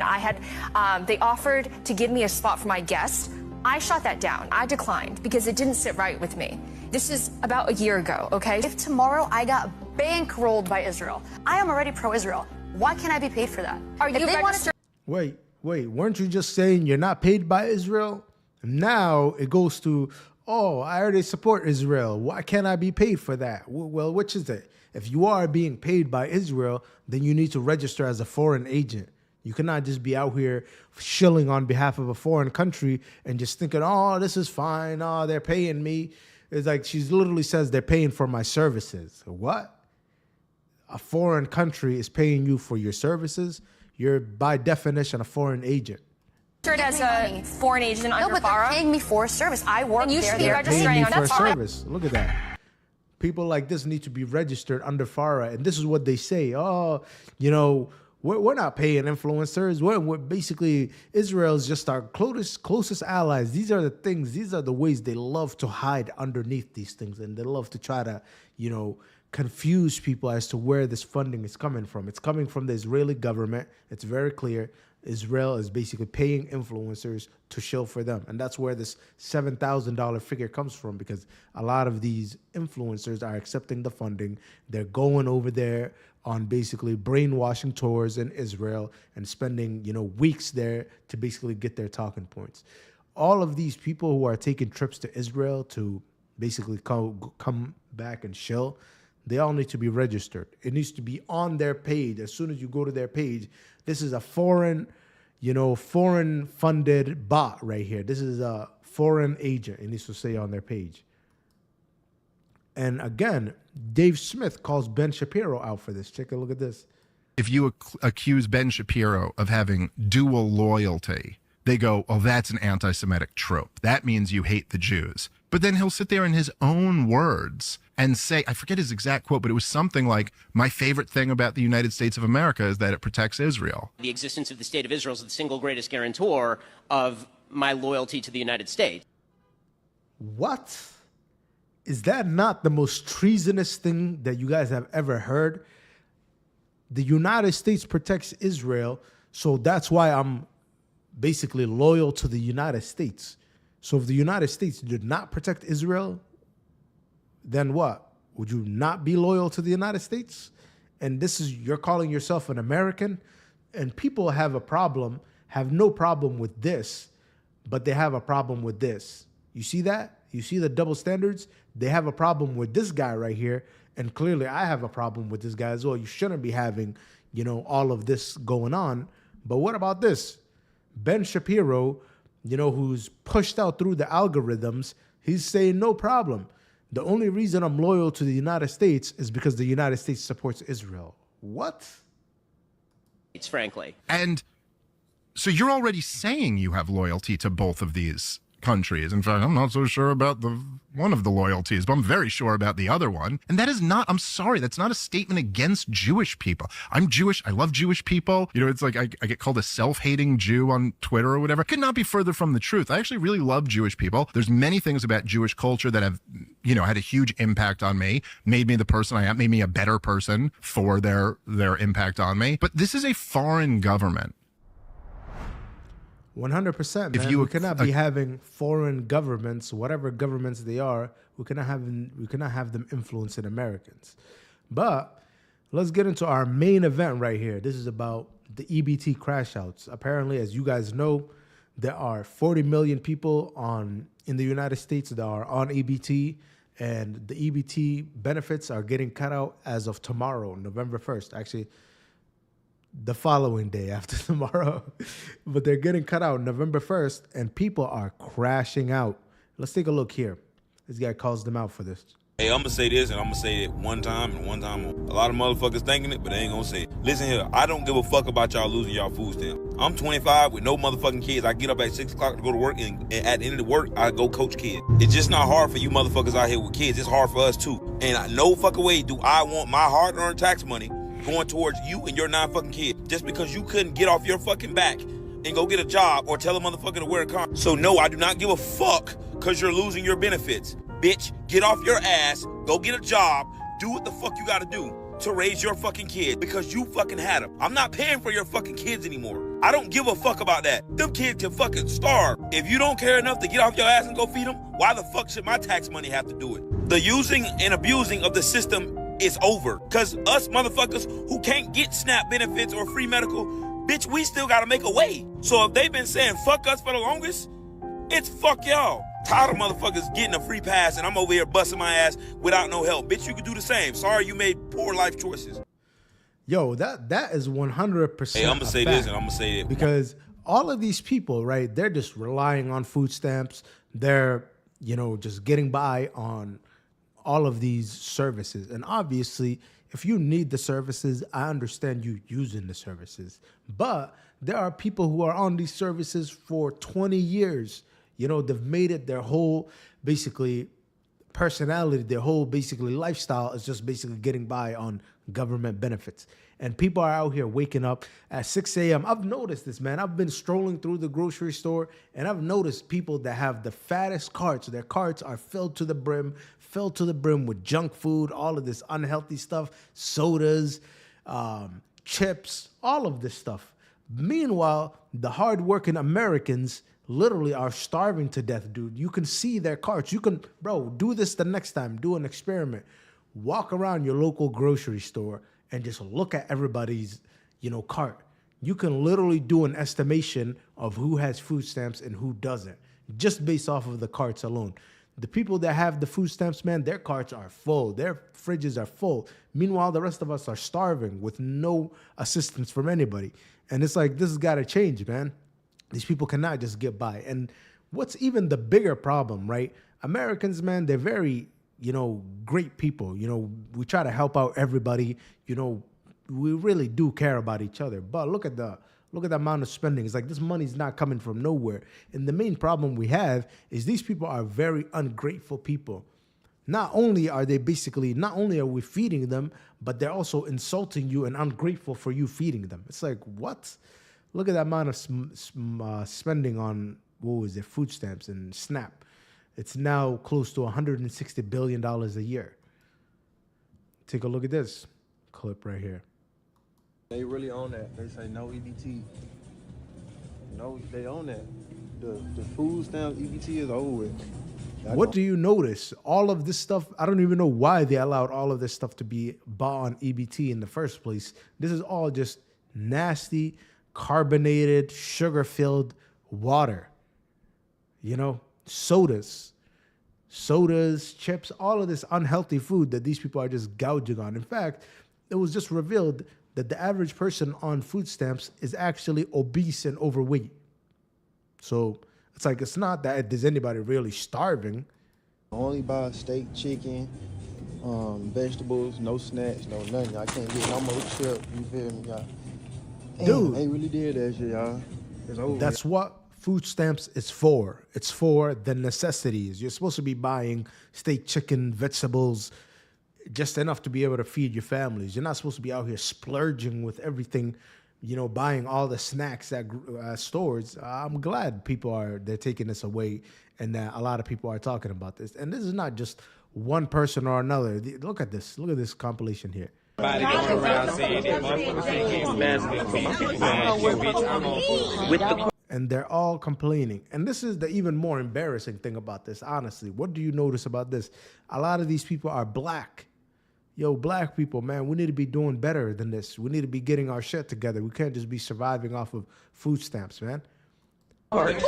they offered to give me a spot for my guest. I shot that down. I declined because it didn't sit right with me. This is about a year ago, okay? If tomorrow I got bankrolled by Israel, I am already pro-Israel. Why can't I be paid for that? Are you registered? Wait, weren't you just saying you're not paid by Israel? Now it goes to, oh, I already support Israel. Why can't I be paid for that? Well, which is it? If you are being paid by Israel, then you need to register as a foreign agent. You cannot just be out here shilling on behalf of a foreign country and just thinking, oh, this is fine. Oh, they're paying me. It's like she literally says they're paying for my services. What? A foreign country is paying you for your services? You're by definition a foreign agent. as a foreign agent under but they're FARA. paying me for service. I work And you there. should be They're registering Paying me under for FARA. service. Look at that. People like this need to be registered under FARA, and this is what they say. Oh, you know, we're not paying influencers. We're basically, Israel is just our closest allies. These are the things. These are the ways they love to hide underneath these things, and they love to try to, you know, confuse people as to where this funding is coming from. It's coming from the Israeli government. It's very clear. Israel is basically paying influencers to shill for them. And that's where this $7,000 figure comes from, because a lot of these influencers are accepting the funding. They're going over there on basically brainwashing tours in Israel and spending, you know, weeks there to basically get their talking points. All of these people who are taking trips to Israel to basically come back and shill, they all need to be registered. It needs to be on their page. As soon as you go to their page, this is a foreign funded bot right here. This is a foreign agent. It needs to say on their page. And again, Dave Smith calls Ben Shapiro out for this. Take a look at this. If you accuse Ben Shapiro of having dual loyalty, they go, oh, that's an anti-Semitic trope. That means you hate the Jews. But then he'll sit there in his own words and say, I forget his exact quote, but it was something like, my favorite thing about the United States of America is that it protects Israel. The existence of the state of Israel is the single greatest guarantor of my loyalty to the United States. What? Is that not the most treasonous thing that you guys have ever heard? The United States protects Israel, so that's why I'm basically loyal to the United States. So if the United States did not protect Israel, then what? Would you not be loyal to the United States? And this is, you're calling yourself an American? And people have no problem with this, but they have a problem with this. You see that? You see the double standards? They have a problem with this guy right here. And clearly I have a problem with this guy as well. You shouldn't be having, you know, all of this going on. But what about this? Ben Shapiro, you know, who's pushed out through the algorithms, he's saying no problem. The only reason I'm loyal to the United States is because the United States supports Israel. What? It's frankly. And so you're already saying you have loyalty to both of these countries. In fact, I'm not so sure about one of the loyalties, but I'm very sure about the other one. And that is not, I'm sorry, that's not a statement against Jewish people. I'm Jewish. I love Jewish people. You know, it's like I get called a self-hating Jew on Twitter or whatever. Could not be further from the truth. I actually really love Jewish people. There's many things about Jewish culture that have, you know, had a huge impact on me, made me the person I am, made me a better person for their impact on me. But this is a foreign government. 100%, man. We cannot be having foreign governments, whatever governments they are, we cannot have them influencing Americans. But let's get into our main event right here. This is about the EBT crash outs. Apparently, as you guys know, there are 40 million people in the United States that are on EBT, and the EBT benefits are getting cut out as of tomorrow, November 1st. Actually, the following day after tomorrow, but they're getting cut out November 1st, and people are crashing out. Let's take a look here. This guy calls them out for this. Hey, I'm gonna say this, and I'm gonna say it one time and one time only. A lot of motherfuckers thinking it, but they ain't gonna say it. Listen here, I don't give a fuck about y'all losing y'all food stamp. I'm 25 with no motherfucking kids. I get up at 6 o'clock to go to work, and at the end of the work, I go coach kids. It's just not hard for you motherfuckers out here with kids. It's hard for us too. And no fucking way do I want my hard-earned tax money going towards you and your non-fucking kid just because you couldn't get off your fucking back and go get a job or tell a motherfucker to wear a car. So no, I do not give a fuck because you're losing your benefits. Bitch, get off your ass, go get a job, do what the fuck you gotta do to raise your fucking kid because you fucking had them. I'm not paying for your fucking kids anymore. I don't give a fuck about that. Them kids can fucking starve. If you don't care enough to get off your ass and go feed them, why the fuck should my tax money have to do it? The using and abusing of the system is over. Cause us motherfuckers who can't get SNAP benefits or free medical, bitch, we still gotta make a way. So if they've been saying fuck us for the longest, it's fuck y'all. Tired of motherfuckers getting a free pass and I'm over here busting my ass without no help. Bitch, you could do the same. Sorry you made poor life choices. Yo, that is 100%. Hey, I'm gonna say this and I'm gonna say it. Because all of these people, right, they're just relying on food stamps. They're, you know, just getting by on all of these services. And obviously, if you need the services, I understand you using the services. But There are people who are on these services for 20 years. You know, they've made it their whole, basically, personality, their whole, basically, lifestyle is just basically getting by on government benefits. And people are out here waking up at 6 a.m. I've noticed this, man. I've been strolling through the grocery store, and I've noticed people that have the fattest carts. Their carts are filled to the brim with junk food, all of this unhealthy stuff, sodas, chips, all of this stuff. Meanwhile, the hardworking Americans literally are starving to death, dude. You can see their carts. You can, bro, do this the next time. Do an experiment. Walk around your local grocery store and just look at everybody's, cart. You can literally do an estimation of who has food stamps and who doesn't, just based off of the carts alone. The people that have the food stamps, man, their carts are full. Their fridges are full. Meanwhile, the rest of us are starving with no assistance from anybody. And it's like, this has got to change, man. These people cannot just get by. And what's even the bigger problem, right? Americans, man, they're very, great people. We try to help out everybody. We really do care about each other. But look at the amount of spending. It's like this money's not coming from nowhere. And the main problem we have is these people are very ungrateful people. Not only are we feeding them, but they're also insulting you and ungrateful for you feeding them. It's like, what? Look at the amount of spending on, food stamps and SNAP. It's now close to $160 billion a year. Take a look at this clip right here. They really own that. They say no EBT. No, they own that. The food stamp EBT is over with. What do you notice? All of this stuff, I don't even know why they allowed all of this stuff to be bought on EBT in the first place. This is all just nasty, carbonated, sugar-filled water. Sodas, chips, all of this unhealthy food that these people are just gouging on. In fact, it was just revealed that the average person on food stamps is actually obese and overweight. So it's like, it's not that there's anybody really starving. Only buy steak, chicken, vegetables, no snacks, no nothing. I can't get no more chip. You feel me, y'all? Dude, they really did that shit, y'all. It's over. That's what food stamps is for. It's for the necessities. You're supposed to be buying steak, chicken, vegetables, just enough to be able to feed your families. You're not supposed to be out here splurging with everything, buying all the snacks at stores. I'm glad they're taking this away, and that a lot of people are talking about this. And this is not just one person or another. Look at this. Look at this compilation here. And they're all complaining. And this is the even more embarrassing thing about this, honestly. What do you notice about this? A lot of these people are black. Yo, black people, man, we need to be doing better than this. We need to be getting our shit together. We can't just be surviving off of food stamps, man. And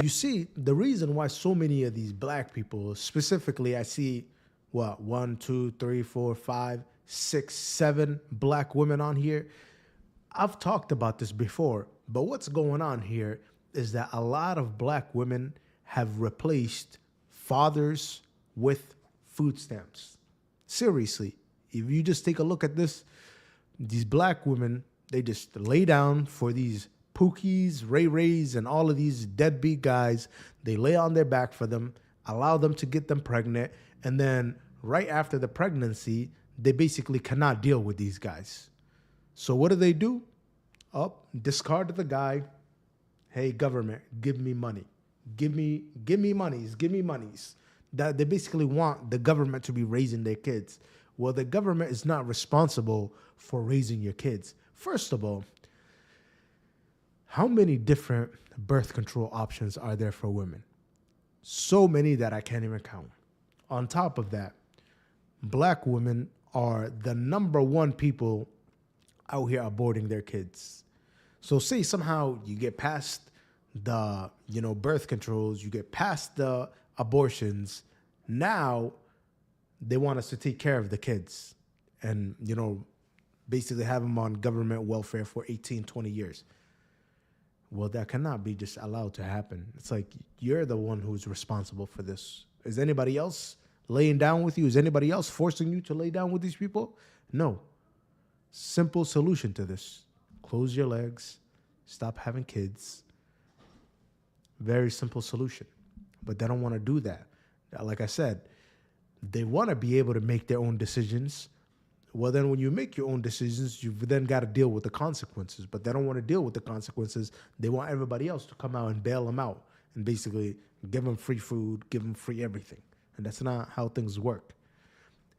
you see, the reason why so many of these black people, specifically, I see, 1, 2, 3, 4, 5, 6, 7 black women on here. I've talked about this before, but what's going on here is that a lot of black women have replaced fathers with food stamps. Seriously, if you just take a look at this, these black women, they just lay down for these Pookies, Ray-Rays, and all of these deadbeat guys. They lay on their back for them, allow them to get them pregnant, and then right after the pregnancy, they basically cannot deal with these guys. So what do? Discard the guy. Hey, government, give me money. Give me monies. That they basically want the government to be raising their kids. Well, the government is not responsible for raising your kids. First of all, how many different birth control options are there for women? So many that I can't even count. On top of that, black women are the number one people out here aborting their kids. So say somehow you get past the, birth controls, you get past the abortions. Now they want us to take care of the kids and, basically have them on government welfare for 18, 20 years. Well, that cannot be just allowed to happen. It's like, you're the one who's responsible for this. Is anybody else laying down with you? Is anybody else forcing you to lay down with these people? No. Simple solution to this. Close your legs. Stop having kids. Very simple solution. But they don't want to do that. Like I said, they want to be able to make their own decisions. Well, then when you make your own decisions, you've then got to deal with the consequences. But they don't want to deal with the consequences. They want everybody else to come out and bail them out and basically give them free food, give them free everything. And that's not how things work.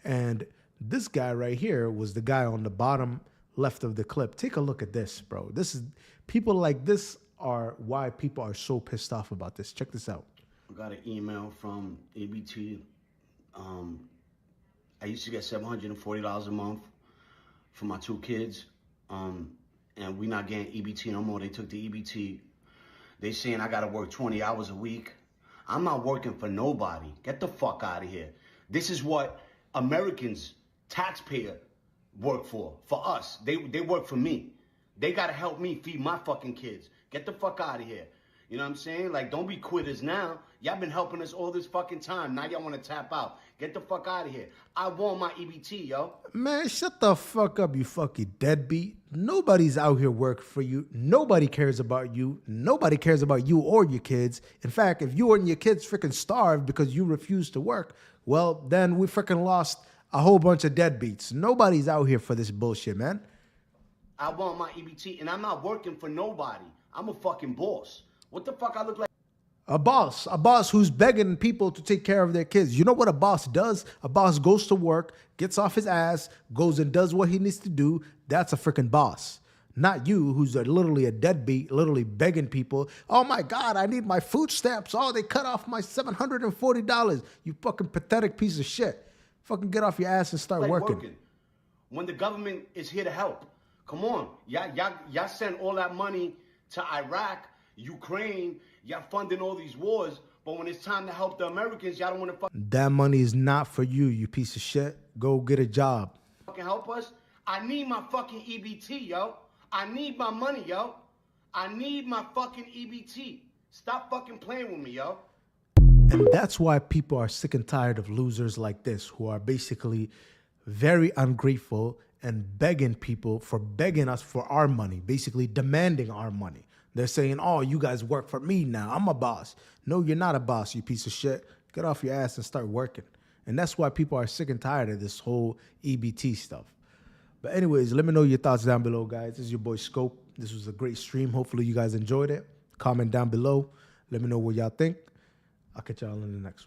And this guy right here was the guy on the bottom left of the clip. Take a look at this, bro. This is people like this are why people are so pissed off about this. Check this out. I got an email from EBT. I used to get $740 a month for my 2 kids. And we not getting EBT no more. They took the EBT. They saying I gotta work 20 hours a week. I'm not working for nobody. Get the fuck out of here. This is what Americans, taxpayer, work for us. They work for me. They gotta help me feed my fucking kids. Get the fuck out of here. You know what I'm saying? Like, don't be quitters now. Y'all been helping us all this fucking time. Now y'all want to tap out. Get the fuck out of here. I want my EBT, yo. Man, shut the fuck up, you fucking deadbeat. Nobody's out here working for you. Nobody cares about you. Nobody cares about you or your kids. In fact, if you and your kids freaking starved because you refused to work, well, then we freaking lost a whole bunch of deadbeats. Nobody's out here for this bullshit, man. I want my EBT, and I'm not working for nobody. I'm a fucking boss. What the fuck I look like? A boss who's begging people to take care of their kids. You know what a boss does? A boss goes to work, gets off his ass, goes and does what he needs to do. That's a freaking boss. Not you, who's literally a deadbeat, literally begging people. Oh my God, I need my food stamps. Oh, they cut off my $740. You fucking pathetic piece of shit. Fucking get off your ass and start working. When the government is here to help. Come on. Y'all send all that money to Iraq, Ukraine, y'all funding all these wars, but when it's time to help the Americans, y'all don't want to That money is not for you, you piece of shit. Go get a job. fucking help us. I need my fucking EBT, yo. I need my money, yo. I need my fucking EBT. Stop fucking playing with me, yo. And that's why people are sick and tired of losers like this, who are basically very ungrateful and begging people for begging us for our money, basically demanding our money. They're saying, oh, you guys work for me now. I'm a boss. No, you're not a boss, you piece of shit. Get off your ass and start working. And that's why people are sick and tired of this whole EBT stuff. But anyways, let me know your thoughts down below, guys. This is your boy Scope. This was a great stream. Hopefully you guys enjoyed it. Comment down below. Let me know what y'all think. I'll catch y'all in the next one.